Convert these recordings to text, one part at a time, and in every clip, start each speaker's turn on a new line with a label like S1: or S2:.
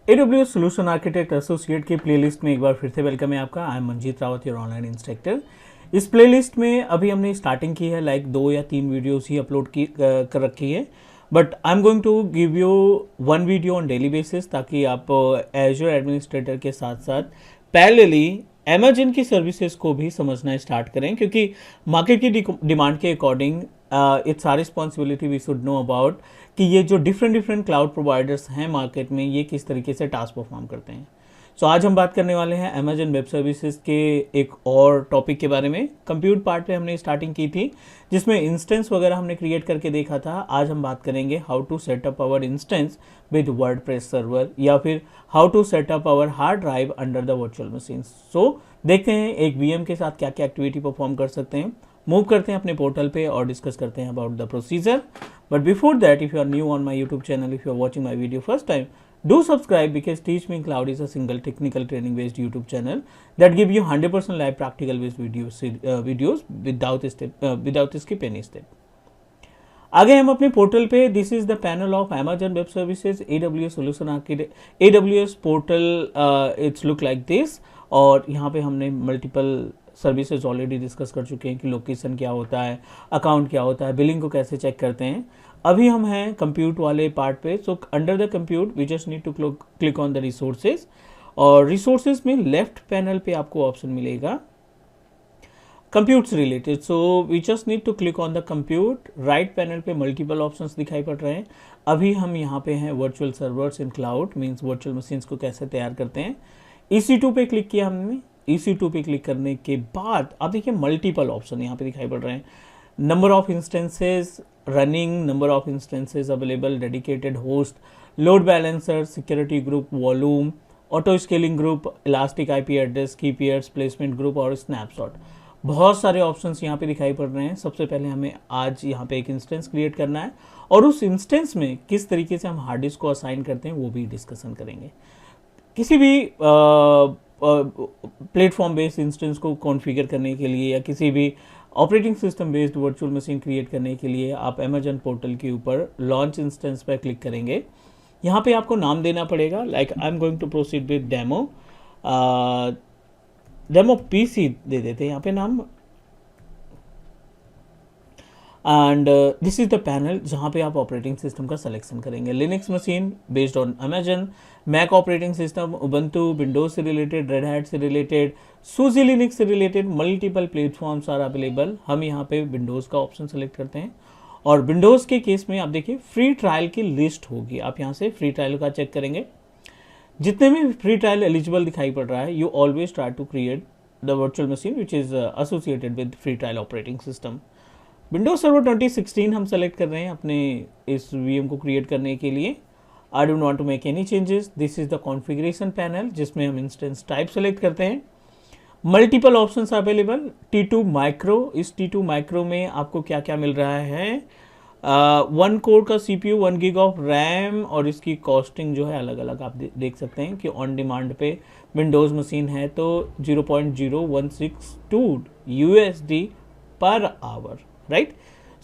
S1: AWS Solution Architect Associate की playlist में एक बार फिर से वेलकम है आपका। I am Manjeet Rawat, your online instructor. इस प्लेलिस्ट में अभी हमने स्टार्टिंग की है, लाइक 2 या 3 वीडियोस ही अपलोड की कर रखी है, but I am going to give you 1 video on daily basis, ताकि आप एजूर एडमिनिस्ट्रेटर के साथ साथ पैरेलली अमेजन की सर्विसेज को भी समझना स्टार्ट करें, क्योंकि मार्केट की डिमांड के according it's our responsibility we should know about कि ये जो डिफरेंट क्लाउड प्रोवाइडर्स हैं मार्केट में, ये किस तरीके से टास्क परफॉर्म करते हैं। सो आज हम बात करने वाले हैं अमेजन वेब सर्विसेज के एक और टॉपिक के बारे में। कंप्यूट पार्ट पे हमने स्टार्टिंग की थी, जिसमें इंस्टेंस वगैरह हमने क्रिएट करके देखा था। आज हम बात करेंगे how to setup our instance with WordPress server, या फिर how to setup our hard drive under the virtual machine. So देखते हैं एक वीएम के साथ क्या क्या एक्टिविटी परफॉर्म कर सकते हैं। मूव करते हैं अपने पोर्टल पे और डिस्कस करते हैं about the procedure. But before that, if you are new on my YouTube channel, if you are watching my video first time, do subscribe, because Teach Me Cloud is a single technical training based YouTube channel that give you 100% live practical based videos without skip any step. आगे हम अपने portal पे, this is the panel of Amazon web services AWS solution architect AWS portal. It's look like this, और यहाँ पे हमने multiple services already discuss कर चुके हैं कि लोकेशन क्या होता है, अकाउंट क्या होता है, बिलिंग को कैसे चेक करते हैं। अभी हम हैं कंप्यूट वाले पार्ट पे। So under the compute we just need to click on the resources, और रिसोर्सेज में लेफ्ट पैनल पे आपको ऑप्शन मिलेगा कंप्यूट से related. So we just need to click on the compute. Right panel पे multiple options दिखाई पड़ रहे हैं। अभी हम यहाँ पे हैं virtual servers in cloud, means virtual machines को कैसे तैयार करते हैं। EC2 पे क्लिक किया हमने। EC2 पे क्लिक करने के बाद आप देखिए मल्टीपल ऑप्शन यहाँ पे दिखाई पड़ रहे हैं। Number of instances running, number of instances available, dedicated host, load balancer, security group, volume, auto scaling group, elastic IP address, की पेयर्स, प्लेसमेंट ग्रुप और स्नैपशॉट। बहुत सारे ऑप्शंस यहाँ पे दिखाई पड़ रहे हैं। सबसे पहले हमें आज यहाँ पे एक इंस्टेंस क्रिएट करना है, और उस इंस्टेंस में किस तरीके से हम हार्ड डिस्क को असाइन करते हैं वो भी डिस्कशन करेंगे। किसी भी प्लेटफॉर्म बेस्ड इंस्टेंस को कॉन्फ़िगर करने के लिए, या किसी भी operating system based virtual machine create करने के लिए आप अमेजन पोर्टल के ऊपर लॉन्च इंस्टेंस पर क्लिक करेंगे। यहाँ पे आपको नाम देना पड़ेगा, like I am going to proceed with demo PC दे देते हैं यहाँ पे नाम। And this is the panel जहाँ पे आप ऑपरेटिंग सिस्टम का सिलेक्शन करेंगे। Linux machine based on Amazon, Mac operating system, Ubuntu, Windows से रिलेटेड, रेड हैट से रिलेटेड, सूजी लिनक्स से related, multiple platforms are available. हम यहाँ पे विंडोज का ऑप्शन सेलेक्ट करते हैं, और विंडोज के केस में आप देखिए फ्री ट्रायल की लिस्ट होगी। आप यहाँ से फ्री ट्रायल का चेक करेंगे। जितने भी फ्री ट्रायल एलिजिबल दिखाई पड़ रहा है, you always try to create the virtual machine which is associated with free trial operating system. Windows server 2016 हम सेलेक्ट कर रहे हैं अपने इस VM को क्रिएट करने के लिए। I don't want to make any changes. This is the configuration panel, जिसमें हम इंस्टेंस टाइप सेलेक्ट करते हैं। Multiple options available. T2 micro, इस T2 माइक्रो में आपको क्या क्या मिल रहा है। 1 कोर का CPU, 1 GB ऑफ रैम, और इसकी कॉस्टिंग जो है अलग अलग आप देख सकते हैं कि ऑन डिमांड पे विंडोज़ मशीन है तो 0.0162 USD पर आवर, राइट।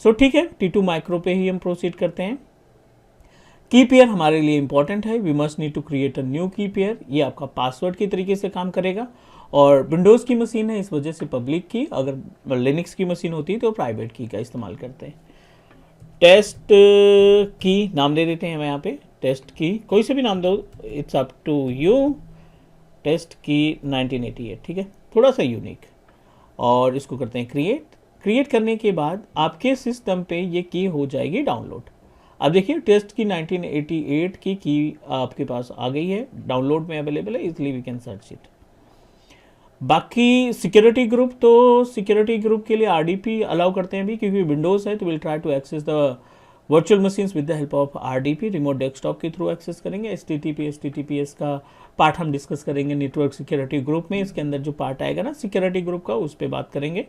S1: सो ठीक है, T2 माइक्रो पे ही हम प्रोसीड करते हैं। की पेयर हमारे लिए इंपॉर्टेंट है। We must need to create a new key pair. ये आपका पासवर्ड की तरीके से काम करेगा, और विंडोज़ की मशीन है इस वजह से पब्लिक की, अगर लिनक्स की मशीन होती तो प्राइवेट की का इस्तेमाल करते हैं। टेस्ट की नाम दे देते हैं हम यहाँ पे। टेस्ट की कोई से भी नाम दो, it's up to you. Test key 1988, ठीक है, थोड़ा सा यूनिक। और इसको करते हैं क्रिएट करने के बाद आपके सिस्टम पे ये की हो जाएगी डाउनलोड। अब देखिए टेस्ट की 1988 की आपके पास आ गई है, डाउनलोड में अवेलेबल है, इसलिए वी कैन सर्च इट। बाकी सिक्योरिटी ग्रुप, तो सिक्योरिटी ग्रुप के लिए RDP अलाउ करते हैं भी, क्योंकि विंडोज़ है तो will try to access the virtual machines with the help of RDP, remote desktop के थ्रू एक्सेस करेंगे। HTTPS का पार्ट हम डिस्कस करेंगे नेटवर्क सिक्योरिटी ग्रुप में। इसके अंदर जो पार्ट आएगा ना सिक्योरिटी ग्रुप का, उस पर बात करेंगे।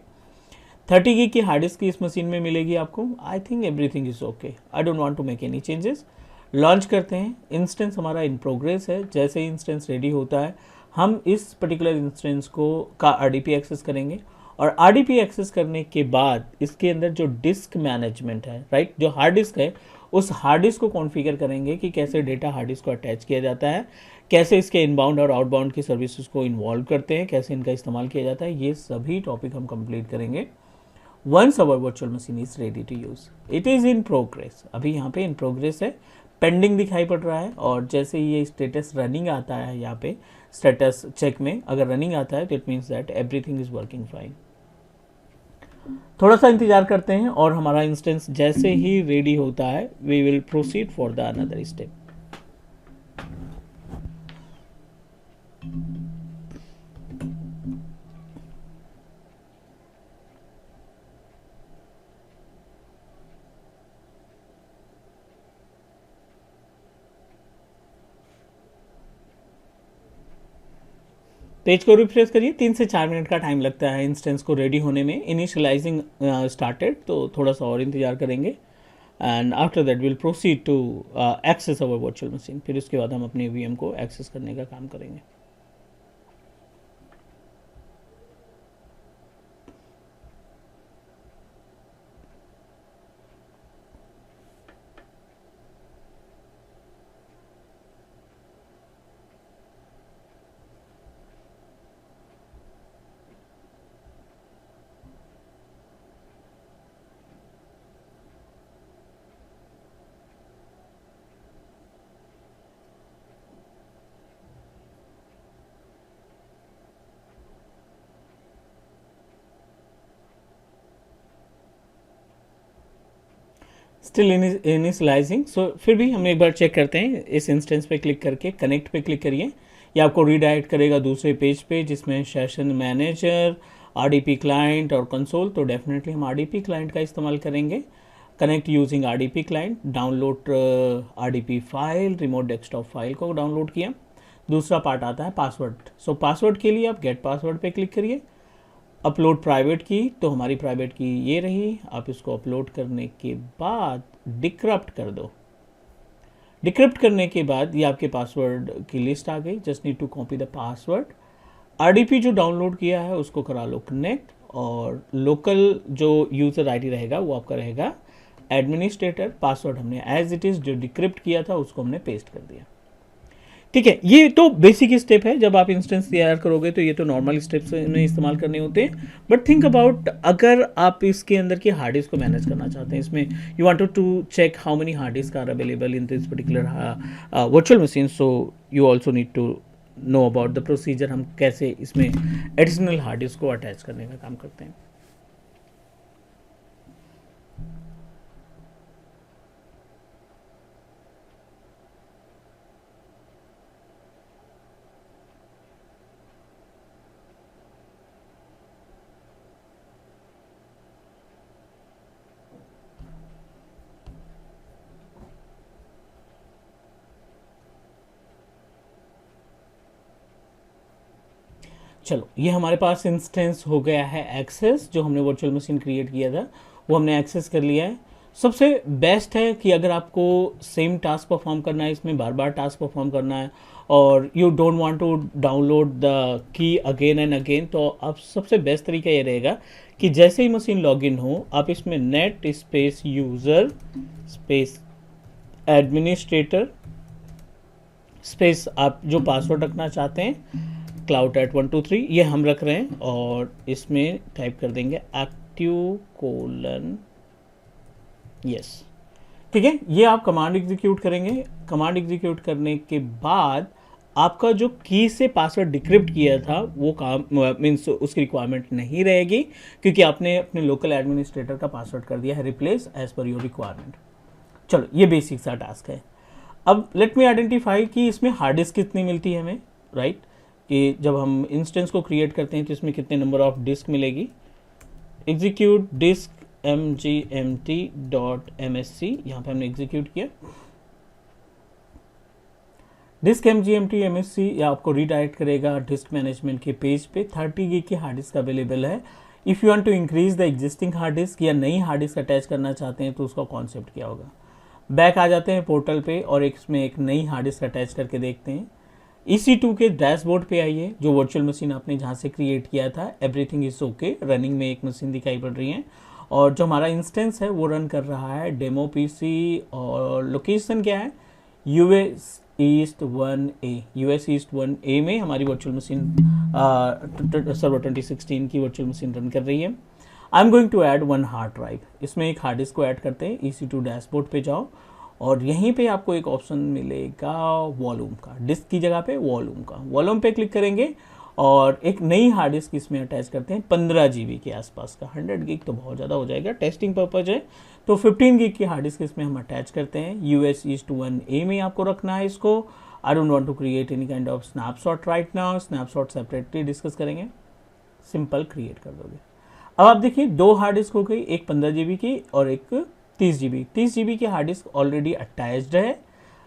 S1: 30 GB की हार्ड डिस्क की इस मशीन में मिलेगी आपको। I think everything is okay. I don't want to make any changes. Launch करते हैं। इंस्टेंस हमारा इन प्रोग्रेस है। जैसे ही इंस्टेंस रेडी होता है, हम इस पर्टिकुलर इंस्टेंस का RDP एक्सेस करेंगे, और RDP एक्सेस करने के बाद इसके अंदर जो डिस्क मैनेजमेंट है, राइट, जो हार्ड डिस्क है उस हार्ड डिस्क को कॉन्फ़िगर करेंगे कि कैसे डेटा हार्ड डिस्क को अटैच किया जाता है, कैसे इसके इनबाउंड और आउटबाउंड की सर्विसेज को इन्वॉल्व करते हैं, कैसे इनका इस्तेमाल किया जाता है, ये सभी टॉपिक हम कंप्लीट करेंगे once our virtual machine is ready to use. It is in progress, अभी यहाँ पे इन प्रोग्रेस है, पेंडिंग दिखाई पड़ रहा है, और जैसे ये स्टेटस रनिंग आता है यहाँ पे स्टेटस चेक में अगर रनिंग आता है तो it means that everything is working fine. थोड़ा सा इंतजार करते हैं और हमारा इंस्टेंस जैसे ही रेडी होता है we will proceed for the another step. Page को रिफ्रेश करिए, 3 से 4 मिनट का टाइम लगता है इंस्टेंस को रेडी होने में। इनिशियलाइजिंग स्टार्टेड, तो थोड़ा सा और इंतजार करेंगे and after that will proceed to access our virtual machine. फिर उसके बाद हम अपने वीएम को एक्सेस करने का काम करेंगे। स्टिल इनिशियलाइजिंग, सो फिर भी हम एक बार चेक करते हैं। इस इंस्टेंस पे क्लिक करके कनेक्ट पे क्लिक करिए, ये आपको रीडायरेक्ट करेगा दूसरे पेज पे जिसमें सेशन मैनेजर, आरडीपी क्लाइंट और कंसोल। तो डेफिनेटली हम आरडीपी क्लाइंट का इस्तेमाल करेंगे। Connect using RDP client, download RDP file, remote desktop file को डाउनलोड किया। दूसरा पार्ट आता है पासवर्ड। सो पासवर्ड के लिए आप गेट पासवर्ड पे क्लिक करिए। अपलोड प्राइवेट की, तो हमारी प्राइवेट की ये रही। आप इसको अपलोड करने के बाद डिक्रिप्ट कर दो। डिक्रिप्ट करने के बाद ये आपके पासवर्ड की लिस्ट आ गई। Just need to copy the password. RDP जो डाउनलोड किया है उसको करा लो कनेक्ट, और लोकल जो यूज़र आईडी रहेगा वो आपका रहेगा एडमिनिस्ट्रेटर। पासवर्ड हमने एज इट इज़ जो डिक्रिप्ट किया था उसको हमने पेस्ट कर दिया। ठीक है, ये तो बेसिक स्टेप है। जब आप इंस्टेंस तैयार करोगे तो ये तो नॉर्मल स्टेप्स में इस्तेमाल करने होते हैं। बट थिंक अबाउट, अगर आप इसके अंदर की हार्ड डिस्क को मैनेज करना चाहते हैं, इसमें you wanted to check how many hard disk are available in this particular virtual machine, so you also need to know about the procedure, हम कैसे इसमें एडिशनल हार्ड डिस्क को अटैच करने का काम करते हैं। चलो, ये हमारे पास इंस्टेंस हो गया है एक्सेस। जो हमने वर्चुअल मशीन क्रिएट किया था वो हमने एक्सेस कर लिया है। सबसे बेस्ट है कि अगर आपको सेम टास्क परफॉर्म करना है, इसमें बार बार टास्क परफॉर्म करना है और you don't want to download the key again and again, तो अब सबसे बेस्ट तरीका ये रहेगा कि जैसे ही मशीन लॉगिन हो आप इसमें net space user space administrator space आप जो पासवर्ड रखना चाहते हैं cloud@123 ये हम रख रहे हैं, और इसमें टाइप कर देंगे active : यस। ठीक है, ये आप कमांड एग्जीक्यूट करेंगे। कमांड एग्जीक्यूट करने के बाद आपका जो की से पासवर्ड डिक्रिप्ट किया था वो काम मीन्स उसकी रिक्वायरमेंट नहीं रहेगी, क्योंकि आपने अपने लोकल एडमिनिस्ट्रेटर का पासवर्ड कर दिया है replace as per your requirement. चलो, ये बेसिक सा टास्क है। अब लेट मी आइडेंटिफाई कि इसमें हार्ड डिस्क कितनी मिलती है हमें, राइट? कि जब हम इंस्टेंस को क्रिएट करते हैं तो इसमें कितने नंबर ऑफ डिस्क मिलेगी। एग्जीक्यूट डिस्क mgmt.msc, यहाँ पे हमने एग्जीक्यूट किया। डिस्क mgmt.msc ये आपको रीडायरेक्ट करेगा डिस्क मैनेजमेंट के पेज पे। 30 GB की हार्ड डिस्क अवेलेबल है। If you want to increase the existing hard disk या नई हार्ड डिस्क अटैच करना चाहते हैं तो उसका कॉन्सेप्ट क्या होगा। बैक आ जाते हैं पोर्टल पे और इसमें एक नई हार्ड डिस्क अटैच करके देखते हैं। EC2 के डैशबोर्ड पे आइए, जो वर्चुअल मशीन आपने जहाँ से क्रिएट किया था, एवरीथिंग इज ओके, रनिंग में एक मशीन दिखाई पड़ रही है। और जो हमारा इंस्टेंस है वो रन कर रहा है डेमो पीसी, और लोकेशन क्या है US east 1A, US east 1A में हमारी वर्चुअल मशीन सर्वर 2016 की वर्चुअल मशीन रन कर रही है। I am going to add one hard drive, इसमें एक हार्ड डिस्क को ऐड करते हैं। EC2 डैशबोर्ड पे जाओ और यहीं पे आपको एक ऑप्शन मिलेगा वॉल्यूम का, डिस्क की जगह पे वॉल्यूम का, वॉल्यूम पे क्लिक करेंगे और एक नई हार्ड डिस्क इसमें अटैच करते हैं 15 GB के आसपास का। 100 GB तो बहुत ज़्यादा हो जाएगा, टेस्टिंग पर्पज है, तो 15 GB की हार्ड डिस्क इसमें हम अटैच करते हैं। यूएस ईस्ट 1A में आपको रखना है इसको। I don't want to create any kind of snapshot right now, snapshot separately discuss करेंगे। सिंपल क्रिएट कर दोगे। अब आप देखिए दो हार्ड डिस्क हो गई, एक 15 GB की और एक 30 GB। 30 GB की हार्ड डिस्क ऑलरेडी अटैच्ड है।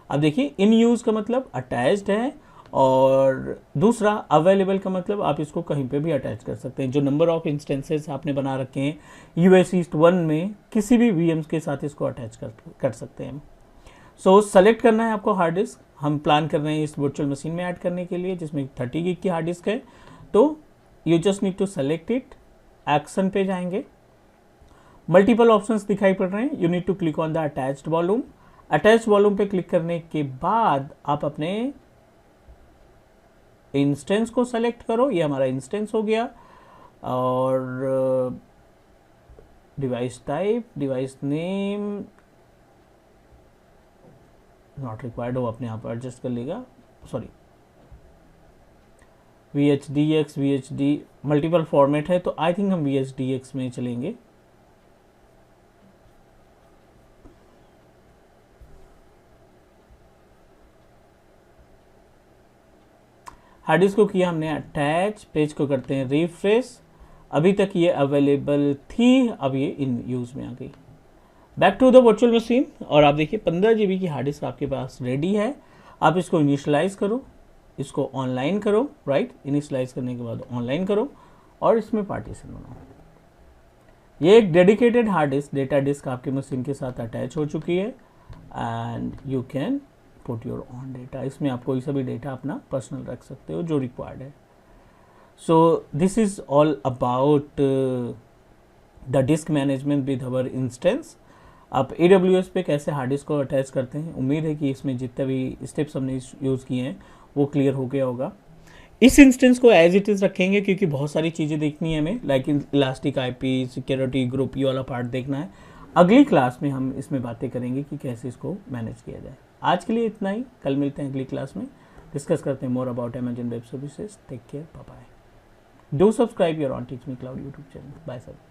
S1: अब देखिए इन यूज़ का मतलब अटैच्ड है, और दूसरा अवेलेबल का मतलब आप इसको कहीं पे भी अटैच कर सकते हैं। जो नंबर ऑफ इंस्टेंसेस आपने बना रखे हैं यूएस ईस्ट 1 में, किसी भी VMs के साथ इसको अटैच कर सकते हैं। सो सेलेक्ट करना है आपको हार्ड डिस्क। हम प्लान कर रहे हैं इस वर्चुअल मशीन में ऐड करने के लिए, जिसमें 30 GB की हार्ड डिस्क है। तो you just need to select it, action पे जाएंगे, मल्टीपल ऑप्शंस दिखाई पड़ रहे हैं। You need to click on the attached volume. Attached volume पे क्लिक करने के बाद आप अपने इंस्टेंस को सेलेक्ट करो, ये हमारा इंस्टेंस हो गया। और device type, device name not required, हो अपने आप एडजस्ट कर लेगा, sorry. VHDX, VHD multiple format है, तो आई थिंक हम VHDX में चलेंगे। हार्ड डिस्क को किया हमने अटैच, पेज को करते हैं रिफ्रेश। अभी तक ये अवेलेबल थी, अब ये इन यूज़ में आ गई। Back to the virtual machine, और आप देखिए 15 GB की हार्ड डिस्क आपके पास रेडी है। आप इसको इनिशियलाइज करो, इसको ऑनलाइन करो, राइट। इनिशियलाइज करने के बाद ऑनलाइन करो और इसमें पार्टीशन बनाओ। ये एक dedicated hard disk, data disk आपके मशीन के साथ अटैच हो चुकी है, and you can put your own data. इसमें आप कोई सा भी डेटा अपना पर्सनल रख सकते हो जो रिक्वायर्ड है। So this is all about the disc management with our instance. आप AWS पे कैसे हार्ड डिस्क को अटैच करते हैं, उम्मीद है कि इसमें जितने भी स्टेप्स हमने यूज़ किए हैं वो क्लियर हो गया होगा। इस इंस्टेंस को एज इट इज़ रखेंगे क्योंकि बहुत सारी चीज़ें देखनी है हमें, like elastic IP, security, group, ये वाला पार्ट देखना है। अगली क्लास में हम इसमें बातें करेंगे कि कैसे इसको मैनेज किया जाए। आज के लिए इतना ही, कल मिलते हैं अगली क्लास में, डिस्कस करते हैं more about Amazon web services. Take care, bye bye. Do subscribe your own Teach Me Cloud YouTube channel. Bye sir.